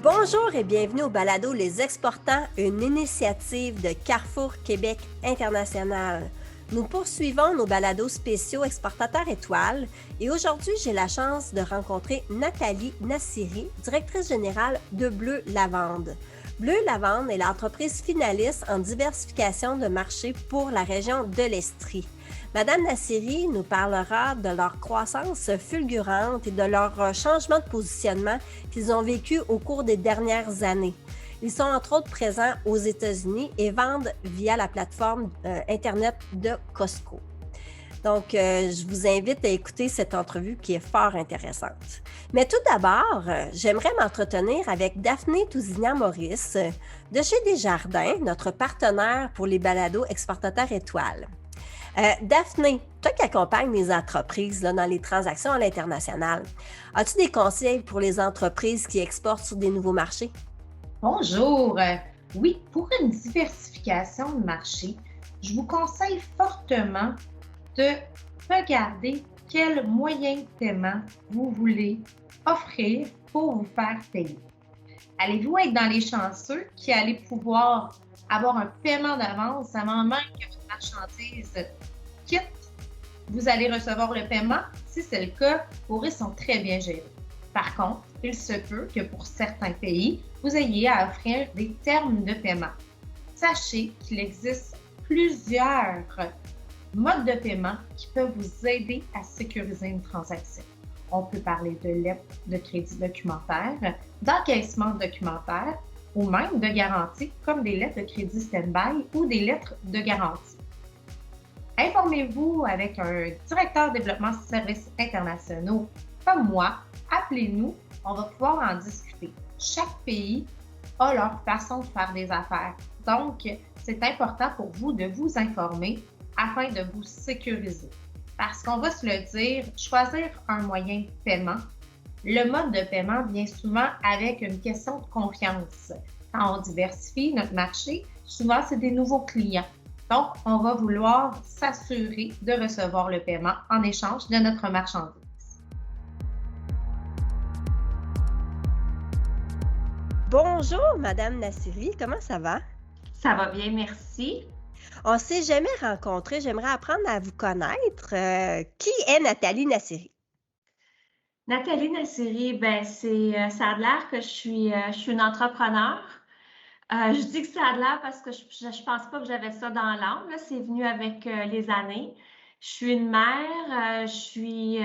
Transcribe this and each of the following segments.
Bonjour et bienvenue au balado Les Exportants, une initiative de Carrefour Québec International. Nous poursuivons nos balados spéciaux Exportateurs étoiles et aujourd'hui, j'ai la chance de rencontrer Nathalie Nassiri, directrice générale de Bleu Lavande. Bleu Lavande est l'entreprise finaliste en diversification de marché pour la région de l'Estrie. Madame Nassiri nous parlera de leur croissance fulgurante et de leur changement de positionnement qu'ils ont vécu au cours des dernières années. Ils sont entre autres présents aux États-Unis et vendent via la plateforme Internet de Costco. Donc, je vous invite à écouter cette entrevue qui est fort intéressante. Mais tout d'abord, j'aimerais m'entretenir avec Daphné Tousignan-Maurice de chez Desjardins, notre partenaire pour les balados Exportateurs étoiles. Daphné, toi qui accompagnes les entreprises là, dans les transactions à l'international, as-tu des conseils pour les entreprises qui exportent sur des nouveaux marchés? Bonjour. Oui, pour une diversification de marché, je vous conseille fortement de regarder quels moyens de paiement vous voulez offrir pour vous faire payer. Allez-vous être dans les chanceux qui allez pouvoir avoir un paiement d'avance avant même que votre marchandise quitte? Vous allez recevoir le paiement. Si c'est le cas, vos risques sont très bien gérés. Par contre, il se peut que pour certains pays, vous ayez à offrir des termes de paiement. Sachez qu'il existe plusieurs modes de paiement qui peuvent vous aider à sécuriser une transaction. On peut parler de lettres de crédit documentaire, d'encaissement documentaire ou même de garantie comme des lettres de crédit stand-by ou des lettres de garantie. Informez-vous avec un directeur de développement de services internationaux comme moi. Appelez-nous, on va pouvoir en discuter. Chaque pays a leur façon de faire des affaires. Donc, c'est important pour vous de vous informer afin de vous sécuriser. Parce qu'on va se le dire, choisir un moyen de paiement, le mode de paiement vient souvent avec une question de confiance. Quand on diversifie notre marché, souvent c'est des nouveaux clients. Donc, on va vouloir s'assurer de recevoir le paiement en échange de notre marchandise. Bonjour, Madame Nassiri, comment ça va? Ça va bien, merci. On ne s'est jamais rencontrés, j'aimerais apprendre à vous connaître. Qui est Nathalie Nassiri? Nathalie Nassiri, ça a l'air que je suis une entrepreneur. Je dis que ça a l'air parce que je pense pas que j'avais ça dans l'âme. Là, c'est venu avec les années. Je suis une mère, je suis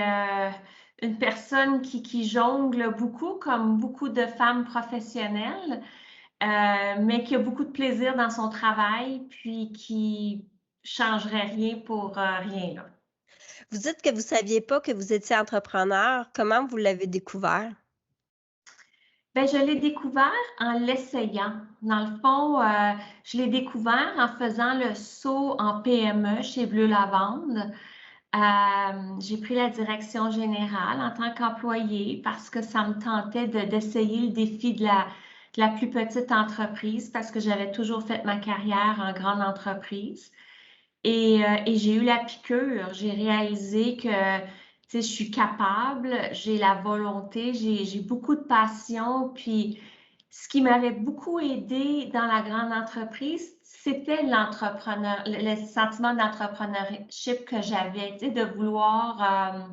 une personne qui jongle beaucoup, comme beaucoup de femmes professionnelles, mais qui a beaucoup de plaisir dans son travail, puis qui changerait rien pour rien, là. Vous dites que vous ne saviez pas que vous étiez entrepreneur. Comment vous l'avez découvert? Ben, je l'ai découvert en l'essayant. Dans le fond, je l'ai découvert en faisant le saut en PME chez Bleu Lavande. J'ai pris la direction générale en tant qu'employée parce que ça me tentait d'essayer le défi de la plus petite entreprise parce que j'avais toujours fait ma carrière en grande entreprise. Et j'ai eu la piqûre. J'ai réalisé que tu sais, je suis capable, j'ai la volonté, j'ai beaucoup de passion. Puis, ce qui m'avait beaucoup aidé dans la grande entreprise, c'était le sentiment d'entrepreneurship que j'avais, tu sais, de vouloir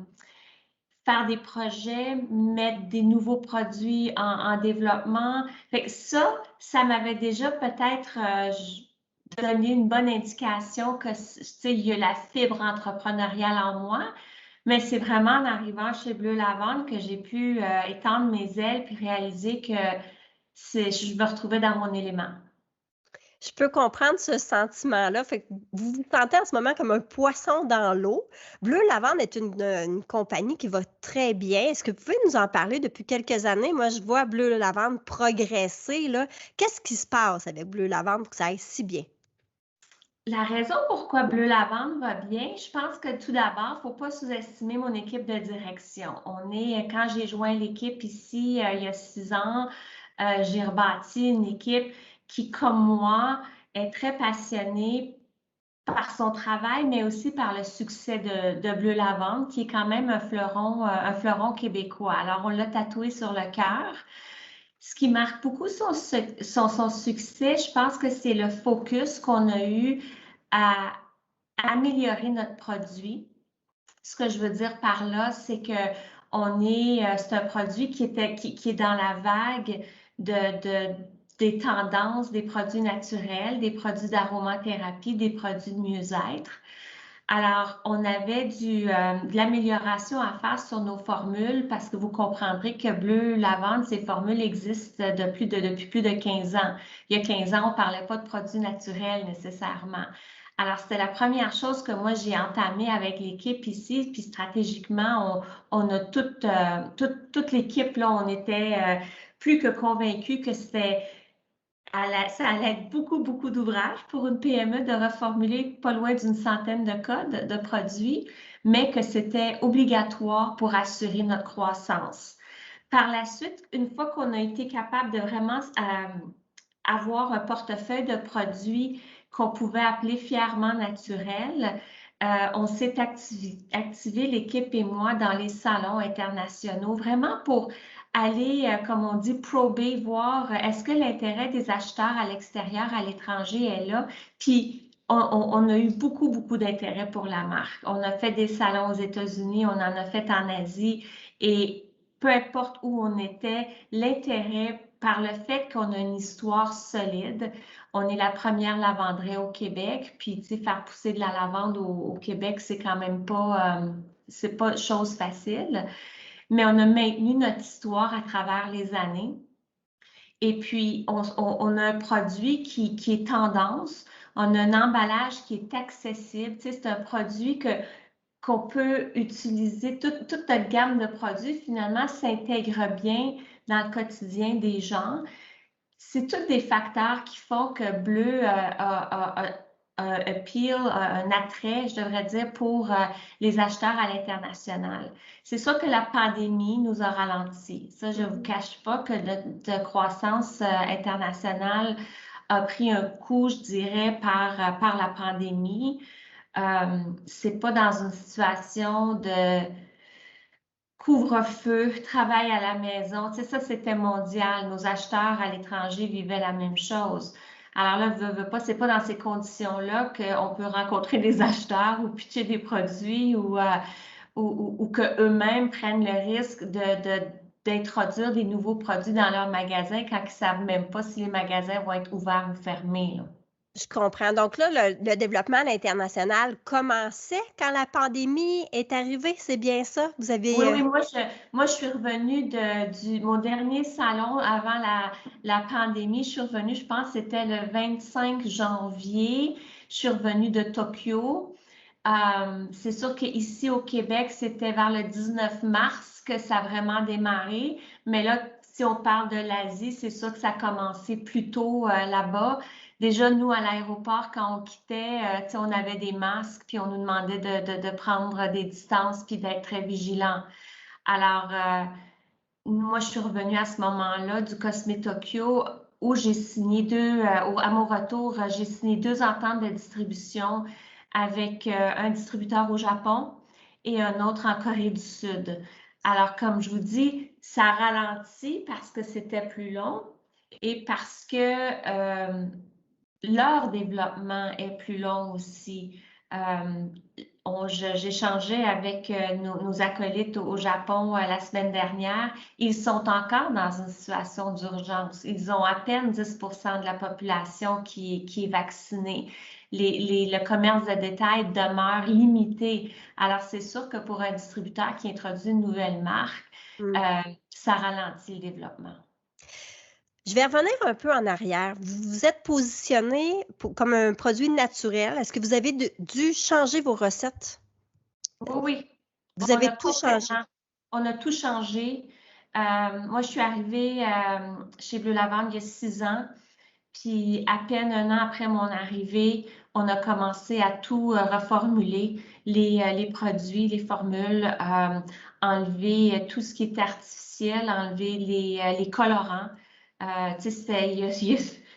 faire des projets, mettre des nouveaux produits en développement. Fait que ça m'avait déjà peut-être donné une bonne indication que, tu sais, il y a la fibre entrepreneuriale en moi. Mais c'est vraiment en arrivant chez Bleu Lavande que j'ai pu étendre mes ailes puis réaliser que je me retrouvais dans mon élément. Je peux comprendre ce sentiment-là. Fait que vous vous sentez en ce moment comme un poisson dans l'eau. Bleu Lavande est une compagnie qui va très bien. Est-ce que vous pouvez nous en parler depuis quelques années? Moi, je vois Bleu Lavande progresser, là. Qu'est-ce qui se passe avec Bleu Lavande pour que ça aille si bien? La raison pourquoi Bleu Lavande va bien, je pense que tout d'abord, il ne faut pas sous-estimer mon équipe de direction. Quand j'ai joint l'équipe ici il y a 6 ans, j'ai rebâti une équipe qui, comme moi, est très passionnée par son travail, mais aussi par le succès de Bleu Lavande, qui est quand même un fleuron québécois. Alors, on l'a tatoué sur le cœur. Ce qui marque beaucoup son succès, je pense que c'est le focus qu'on a eu à améliorer notre produit. Ce que je veux dire par là, c'est que c'est un produit qui est dans la vague des tendances des produits naturels, des produits d'aromathérapie, des produits de mieux-être. Alors, on avait de l'amélioration à faire sur nos formules parce que vous comprendrez que Bleu Lavande, ces formules existent depuis plus de 15 ans. Il y a 15 ans, on ne parlait pas de produits naturels nécessairement. Alors, c'était la première chose que moi, j'ai entamée avec l'équipe ici. Puis stratégiquement, on a toute l'équipe, là, on était plus que convaincus que ça allait être beaucoup d'ouvrages pour une PME de reformuler pas loin d'une centaine de codes de produits, mais que c'était obligatoire pour assurer notre croissance. Par la suite, une fois qu'on a été capable de vraiment avoir un portefeuille de produits qu'on pouvait appeler fièrement naturels, on s'est activé, l'équipe et moi, dans les salons internationaux, vraiment pour aller, comme on dit, prober, voir est-ce que l'intérêt des acheteurs à l'extérieur, à l'étranger est là. Puis, on a eu beaucoup d'intérêt pour la marque. On a fait des salons aux États-Unis, on en a fait en Asie et peu importe où on était, l'intérêt par le fait qu'on a une histoire solide. On est la première lavanderie au Québec, puis tu sais, faire pousser de la lavande au Québec, c'est quand même c'est pas chose facile. Mais on a maintenu notre histoire à travers les années. Et puis, on a un produit qui est tendance. On a un emballage qui est accessible. Tu sais, c'est un produit qu'on peut utiliser. Toute notre gamme de produits, finalement, s'intègre bien dans le quotidien des gens. C'est tous des facteurs qui font que Bleu a un appeal, un attrait, je devrais dire, pour les acheteurs à l'international. C'est sûr que la pandémie nous a ralenti. Ça, je ne vous cache pas que notre croissance internationale a pris un coup, je dirais, par la pandémie. C'est pas dans une situation de couvre-feu, travail à la maison. Tu sais, ça, c'était mondial. Nos acheteurs à l'étranger vivaient la même chose. Alors là, veux pas, c'est pas dans ces conditions-là qu'on peut rencontrer des acheteurs ou pitcher des produits ou qu'eux-mêmes prennent le risque d'introduire des nouveaux produits dans leur magasin quand ils ne savent même pas si les magasins vont être ouverts ou fermés, là. Je comprends. Donc là, le développement à l'international commençait quand la pandémie est arrivée, c'est bien ça? Vous avez... Oui, moi, je suis revenue mon dernier salon avant la pandémie. Je suis revenue, je pense, c'était le 25 janvier. Je suis revenue de Tokyo. C'est sûr qu'ici au Québec, c'était vers le 19 mars que ça a vraiment démarré. Mais là, si on parle de l'Asie, c'est sûr que ça a commencé plus tôt là-bas. Déjà, nous, à l'aéroport, quand on quittait, on avait des masques, puis on nous demandait de prendre des distances, puis d'être très vigilants. Alors, moi, je suis revenue à ce moment-là du Cosme Tokyo, où j'ai signé à mon retour, j'ai signé 2 ententes de distribution avec un distributeur au Japon et un autre en Corée du Sud. Alors, comme je vous dis, ça ralentit parce que c'était plus long et parce que leur développement est plus long aussi. J'échangeais avec nos acolytes au Japon la semaine dernière. Ils sont encore dans une situation d'urgence. Ils ont à peine 10% de la population qui est vaccinée. Le commerce de détail demeure limité. Alors, c'est sûr que pour un distributeur qui introduit une nouvelle marque, ça ralentit le développement. Je vais revenir un peu en arrière. Vous vous êtes positionné comme un produit naturel. Est-ce que vous avez dû changer vos recettes? Oui. Vous avez tout changé? On a tout changé. Moi, je suis arrivée chez Bleu Lavande il y a 6 ans. Puis à peine 1 an après mon arrivée, on a commencé à tout reformuler, les produits, les formules, enlever tout ce qui est artificiel, enlever les colorants. Tu sais, il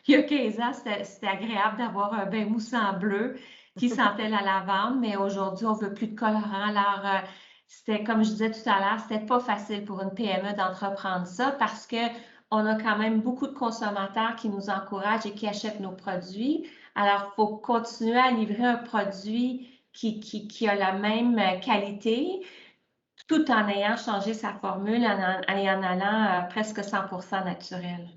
y a 15 ans, c'était agréable d'avoir un bain moussant bleu qui sentait la lavande, mais aujourd'hui, on veut plus de colorants. Alors, c'était, comme je disais tout à l'heure, c'était pas facile pour une PME d'entreprendre ça parce que on a quand même beaucoup de consommateurs qui nous encouragent et qui achètent nos produits. Alors, il faut continuer à livrer un produit qui a la même qualité, tout en ayant changé sa formule et en allant presque 100% naturel.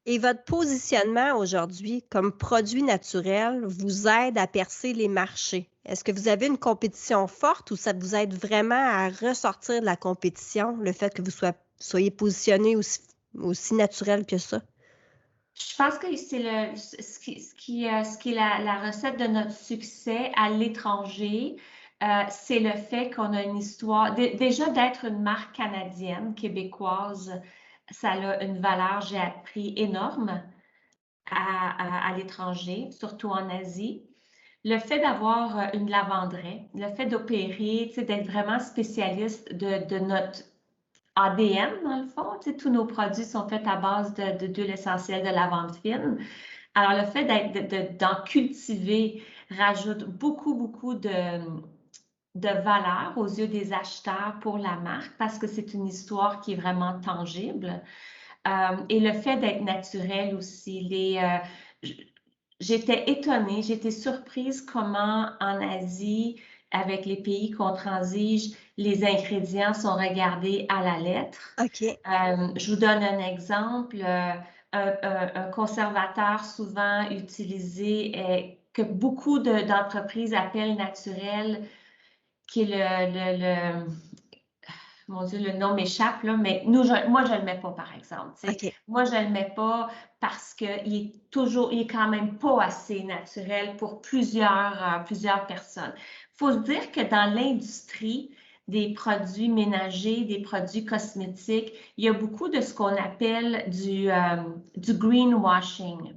Et votre positionnement aujourd'hui comme produit naturel vous aide à percer les marchés. Est-ce que vous avez une compétition forte ou ça vous aide vraiment à ressortir de la compétition, le fait que vous soyez positionné aussi naturel que ça? Je pense que c'est ce qui est la recette de notre succès à l'étranger, c'est le fait qu'on a une histoire. Déjà d'être une marque canadienne, québécoise, ça a une valeur, j'ai appris, énorme à l'étranger, surtout en Asie. Le fait d'avoir une lavanderaie, le fait d'opérer, d'être vraiment spécialiste de notre ADN, dans le fond. Tous nos produits sont faits à base d'huile essentielle de lavande fine. Alors, le fait d'en cultiver rajoute beaucoup de valeur aux yeux des acheteurs pour la marque parce que c'est une histoire qui est vraiment tangible. Et le fait d'être naturel aussi. J'étais étonnée, j'étais surprise comment en Asie, avec les pays qu'on transige, les ingrédients sont regardés à la lettre. OK. Je vous donne un exemple. Un conservateur souvent utilisé que beaucoup d'entreprises appellent naturel, qui est mon Dieu, le nom m'échappe, là, mais moi, je ne le mets pas, par exemple. OK. Moi, je ne le mets pas parce qu'il est quand même pas assez naturel pour plusieurs personnes. Il faut se dire que dans l'industrie des produits ménagers, des produits cosmétiques, il y a beaucoup de ce qu'on appelle du greenwashing.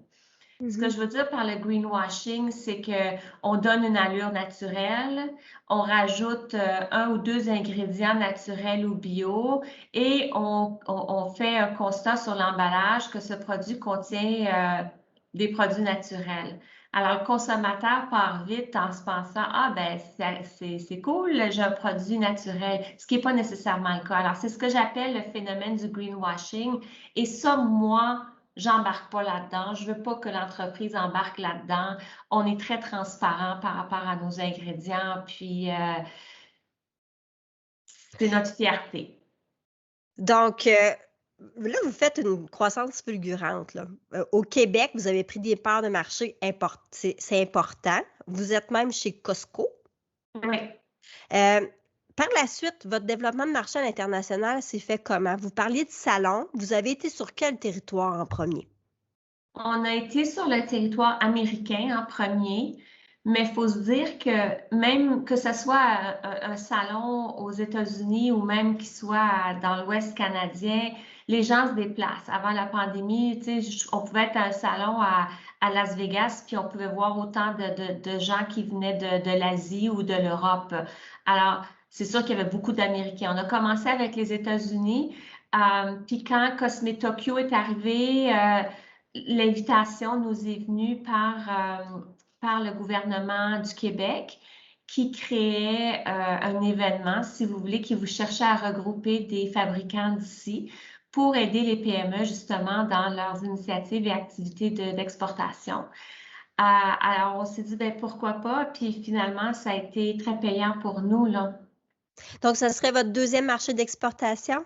Ce que je veux dire par le greenwashing, c'est qu'on donne une allure naturelle, on rajoute un ou deux ingrédients naturels ou bio et on fait un constat sur l'emballage que ce produit contient des produits naturels. Alors, le consommateur part vite en se pensant, ah ben c'est cool, j'ai un produit naturel, ce qui n'est pas nécessairement le cas. Alors, c'est ce que j'appelle le phénomène du greenwashing. Et ça, moi, j'embarque pas là-dedans. Je veux pas que l'entreprise embarque là-dedans. On est très transparent par rapport à nos ingrédients, puis c'est notre fierté. Donc, là, vous faites une croissance fulgurante, là. Au Québec, vous avez pris des parts de marché c'est important. Vous êtes même chez Costco. Oui. Par la suite, votre développement de marché à l'international s'est fait comment? Vous parliez de salon. Vous avez été sur quel territoire en premier? On a été sur le territoire américain en premier, mais il faut se dire que même que ce soit un salon aux États-Unis ou même qu'il soit dans l'Ouest canadien, les gens se déplacent. Avant la pandémie, on pouvait être à un salon à Las Vegas, puis on pouvait voir autant de gens qui venaient de l'Asie ou de l'Europe. Alors, c'est sûr qu'il y avait beaucoup d'Américains. On a commencé avec les États-Unis, puis quand Cosme Tokyo est arrivé, l'invitation nous est venue par le gouvernement du Québec qui créait un événement, si vous voulez, qui vous cherchait à regrouper des fabricants d'ici pour aider les PME justement dans leurs initiatives et activités d'exportation. Alors, on s'est dit, ben, pourquoi pas? Puis finalement, ça a été très payant pour nous, là. Donc, ça serait votre deuxième marché d'exportation?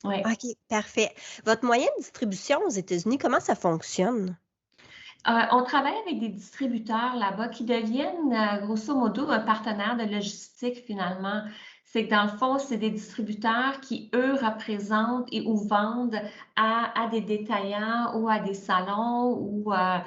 Oui. OK, parfait. Votre moyen de distribution aux États-Unis, comment ça fonctionne? On travaille avec des distributeurs là-bas qui deviennent, grosso modo, un partenaire de logistique finalement. C'est que dans le fond, c'est des distributeurs qui, eux, représentent ou vendent à des détaillants ou à des salons ou à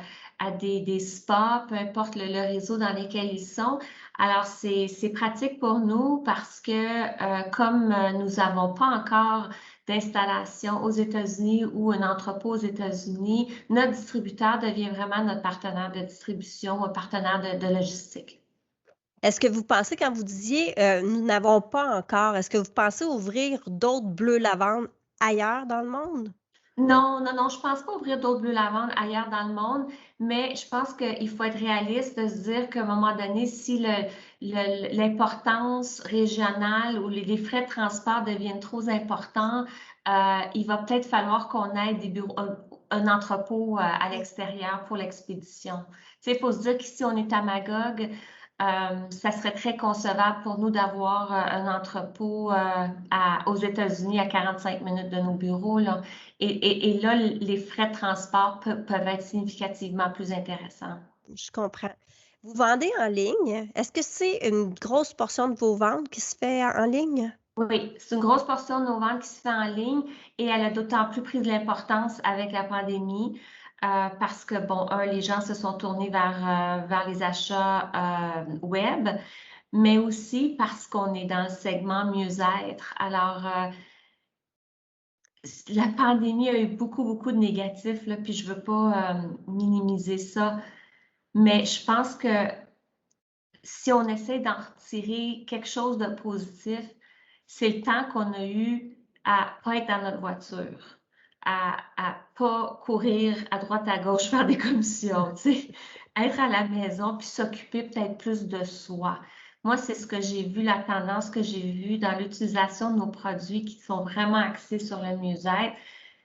des spas, peu importe le réseau dans lequel ils sont. Alors, c'est pratique pour nous parce que comme nous n'avons pas encore d'installation aux États-Unis ou un entrepôt aux États-Unis, notre distributeur devient vraiment notre partenaire de distribution, un partenaire de logistique. Est-ce que vous pensez, quand vous disiez nous n'avons pas encore, est-ce que vous pensez ouvrir d'autres bleus lavande ailleurs dans le monde? Non, je ne pense pas ouvrir d'autres bleus lavande ailleurs dans le monde, mais je pense qu'il faut être réaliste de se dire qu'à un moment donné, si l'importance régionale ou les frais de transport deviennent trop importants, il va peut-être falloir qu'on ait des bureaux, un entrepôt à l'extérieur pour l'expédition. Tu sais, il faut se dire qu'ici, on est à Magog, ça serait très concevable pour nous d'avoir un entrepôt aux États-Unis à 45 minutes de nos bureaux, là. Et là, les frais de transport peuvent être significativement plus intéressants. Je comprends. Vous vendez en ligne. Est-ce que c'est une grosse portion de vos ventes qui se fait en ligne? Oui, c'est une grosse portion de nos ventes qui se fait en ligne et elle a d'autant plus pris de l'importance avec la pandémie parce que, bon, les gens se sont tournés vers les achats web, mais aussi parce qu'on est dans le segment mieux-être. Alors, la pandémie a eu beaucoup, beaucoup de négatifs, là, puis je veux pas minimiser ça, mais je pense que si on essaie d'en retirer quelque chose de positif, c'est le temps qu'on a eu à pas être dans notre voiture, à pas courir à droite à gauche faire des commissions, tu sais, être à la maison puis s'occuper peut-être plus de soi. Moi, c'est ce que j'ai vu, la tendance que j'ai vue dans l'utilisation de nos produits qui sont vraiment axés sur le mieux-être,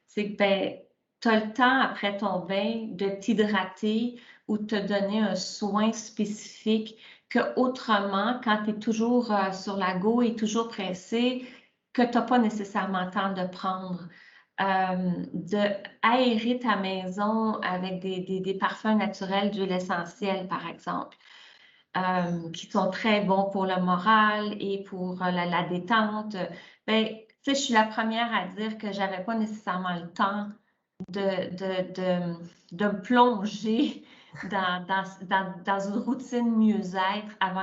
c'est que ben, tu as le temps après ton bain de t'hydrater ou de te donner un soin spécifique que autrement, quand tu es toujours sur la go et toujours pressé, que tu n'as pas nécessairement le temps de prendre. De aérer ta maison avec des parfums naturels d'huile essentielle, par exemple, qui sont très bons pour le moral et pour la détente. Ben, tu sais, je suis la première à dire que j'avais pas nécessairement le temps de me plonger dans une routine mieux-être avant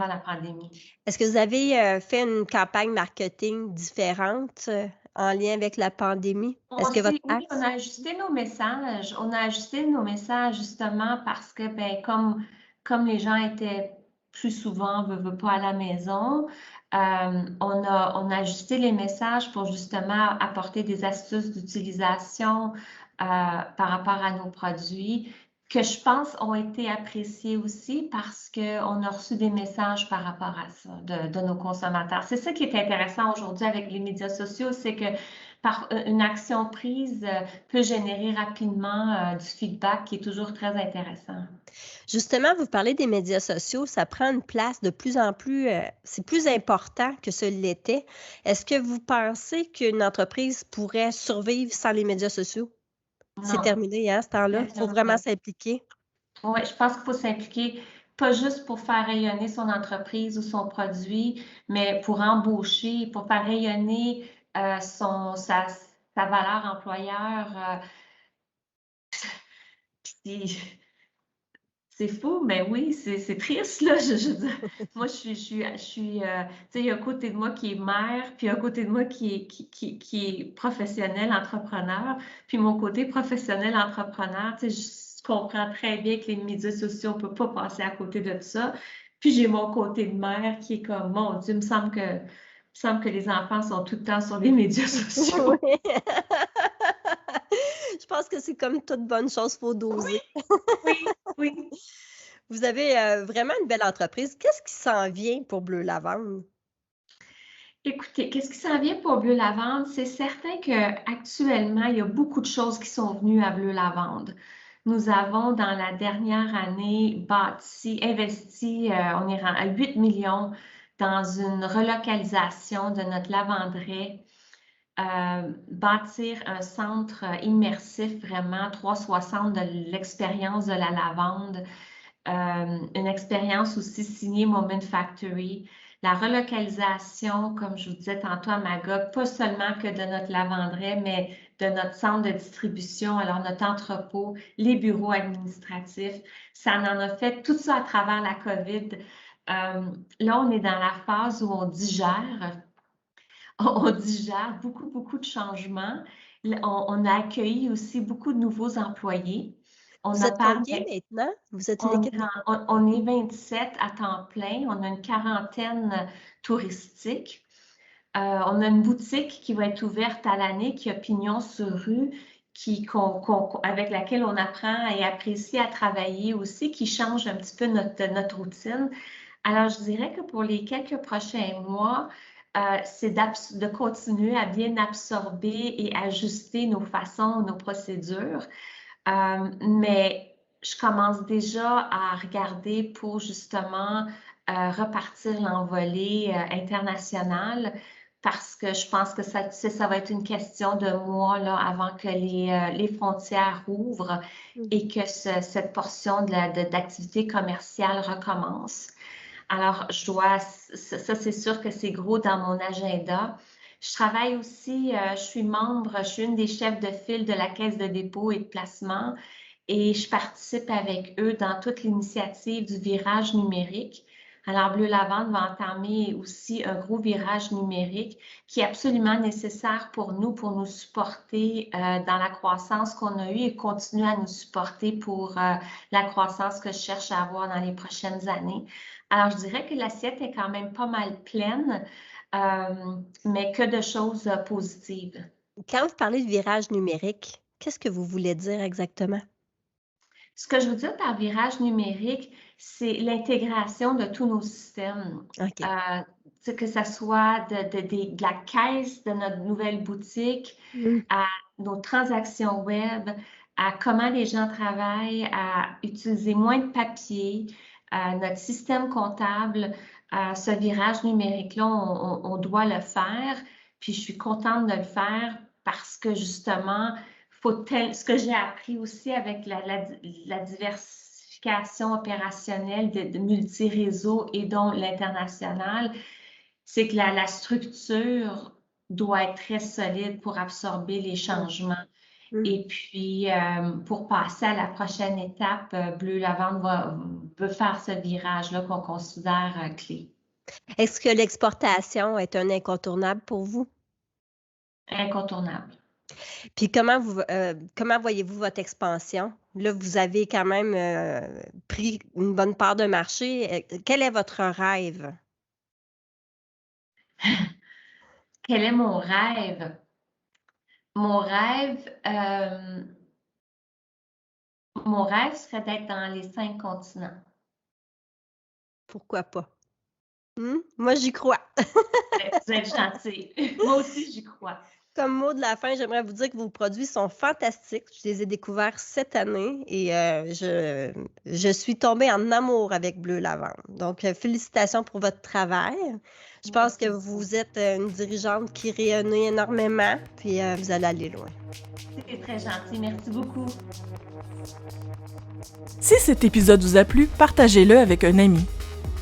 la pandémie. Est-ce que vous avez fait une campagne marketing différente en lien avec la pandémie? Est-ce que votre Oui, axe? on a ajusté nos messages. On a ajusté nos messages justement parce que, ben, comme les gens étaient plus souvent, veut pas à la maison, on a ajusté les messages pour justement apporter des astuces d'utilisation par rapport à nos produits que je pense ont été appréciés aussi parce qu'on a reçu des messages par rapport à ça de nos consommateurs. C'est ça qui est intéressant aujourd'hui avec les médias sociaux, c'est que par une action prise peut générer rapidement du feedback qui est toujours très intéressant. Justement, vous parlez des médias sociaux, ça prend une place de plus en plus, c'est plus important que ce l'était. Est-ce que vous pensez qu'une entreprise pourrait survivre sans les médias sociaux? C'est Non, terminé, hein, ce temps-là? Il faut vraiment s'impliquer. oui, je pense qu'il faut s'impliquer, pas juste pour faire rayonner son entreprise ou son produit, mais pour embaucher, pour faire rayonner sa valeur employeur. Puis, c'est fou, mais oui, c'est triste, là. Je veux dire, moi, tu sais, il y a un côté de moi qui est mère, puis un côté de moi qui est professionnel, entrepreneur. Puis mon côté professionnel, entrepreneur, tu sais, je comprends très bien que les médias sociaux, on ne peut pas passer à côté de ça. Puis j'ai mon côté de mère qui est comme, mon Dieu, il me semble que les enfants sont tout le temps sur les médias sociaux. Oui. Je pense que c'est comme toute bonne chose, il faut doser. Oui, oui. Vous avez vraiment une belle entreprise. Qu'est-ce qui s'en vient pour Bleu Lavande? Écoutez, qu'est-ce qui s'en vient pour Bleu Lavande? C'est certain qu'actuellement, il y a beaucoup de choses qui sont venues à Bleu Lavande. Nous avons, dans la dernière année, investi, on est à 8 millions dans une relocalisation de notre lavanderie, bâtir un centre immersif, vraiment 360 de l'expérience de la lavande, une expérience aussi signée Moment Factory. La relocalisation, comme je vous disais tantôt à Magog, pas seulement que de notre lavanderie, mais de notre centre de distribution, alors notre entrepôt, les bureaux administratifs. Ça en a fait tout ça à travers la COVID. Là, on est dans la phase où on digère. On digère beaucoup, beaucoup de changements. On a accueilli aussi beaucoup de nouveaux employés. Vous êtes combien maintenant? Vous êtes une équipe de On est 27 à temps plein. On a une quarantaine touristique. On a une boutique qui va être ouverte à l'année, qui a pignon sur rue, avec laquelle on apprend et apprécie à travailler aussi, qui change un petit peu notre routine. Alors, je dirais que pour les quelques prochains mois, c'est de continuer à bien absorber et ajuster nos façons, nos procédures. Mais je commence déjà à regarder pour justement repartir l'envolée internationale parce que je pense que ça va être une question de mois là, avant que les frontières ouvrent et que cette portion d'activité commerciale recommence. Alors, ça c'est sûr que c'est gros dans mon agenda. Je travaille aussi, je suis une des chefs de file de la Caisse de dépôt et de placement et je participe avec eux dans toute l'initiative du virage numérique. Alors, Bleu Lavande va entamer aussi un gros virage numérique qui est absolument nécessaire pour nous supporter dans la croissance qu'on a eue et continuer à nous supporter pour la croissance que je cherche à avoir dans les prochaines années. Alors, je dirais que l'assiette est quand même pas mal pleine, mais que de choses positives. Quand vous parlez de virage numérique, qu'est-ce que vous voulez dire exactement? Ce que je veux dire par virage numérique, c'est l'intégration de tous nos systèmes. OK. Que ça soit de la caisse de notre nouvelle boutique à nos transactions web, à comment les gens travaillent, à utiliser moins de papier, notre système comptable, ce virage numérique-là, on doit le faire. Puis je suis contente de le faire parce que justement, ce que j'ai appris aussi avec la diversification opérationnelle de multi-réseaux et dont l'international, c'est que la structure doit être très solide pour absorber les changements. Et puis, pour passer à la prochaine étape, Bleu Lavande veut faire ce virage-là qu'on considère clé. Est-ce que l'exportation est un incontournable pour vous? Incontournable. Puis comment voyez-vous votre expansion? Là, vous avez quand même pris une bonne part de marché. Quel est votre rêve? Quel est mon rêve? Mon rêve serait d'être dans les 5 continents. Pourquoi pas? Moi, j'y crois. Vous êtes gentil. Moi aussi, j'y crois. Comme mot de la fin, j'aimerais vous dire que vos produits sont fantastiques. Je les ai découverts cette année et je suis tombée en amour avec Bleu Lavande. Donc, félicitations pour votre travail. Je pense que vous êtes une dirigeante qui rayonne énormément, puis vous allez aller loin. C'est très gentil. Merci beaucoup. Si cet épisode vous a plu, partagez-le avec un ami.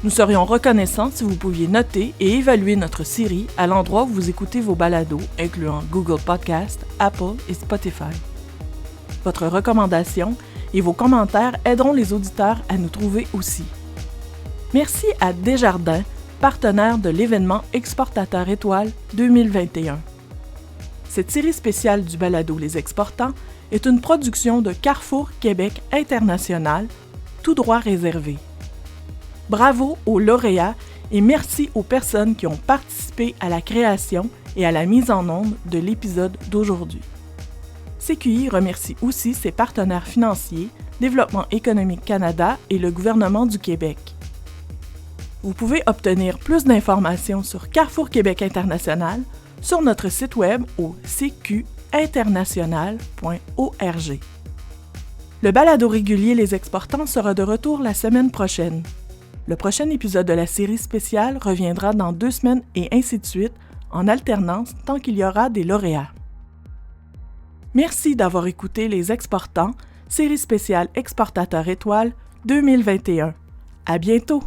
Nous serions reconnaissants si vous pouviez noter et évaluer notre série à l'endroit où vous écoutez vos balados, incluant Google Podcast, Apple et Spotify. Votre recommandation et vos commentaires aideront les auditeurs à nous trouver aussi. Merci à Desjardins, partenaire de l'événement Exportateur Étoile 2021. Cette série spéciale du balado Les Exportants est une production de Carrefour Québec International, tout droit réservé. Bravo aux lauréats et merci aux personnes qui ont participé à la création et à la mise en onde de l'épisode d'aujourd'hui. CQI remercie aussi ses partenaires financiers, Développement économique Canada et le gouvernement du Québec. Vous pouvez obtenir plus d'informations sur Carrefour Québec International sur notre site web au cqinternational.org. Le balado régulier Les Exportants sera de retour la semaine prochaine. Le prochain épisode de la série spéciale reviendra dans 2 semaines et ainsi de suite, en alternance tant qu'il y aura des lauréats. Merci d'avoir écouté Les Exportants, série spéciale Exportateur Étoile 2021. À bientôt!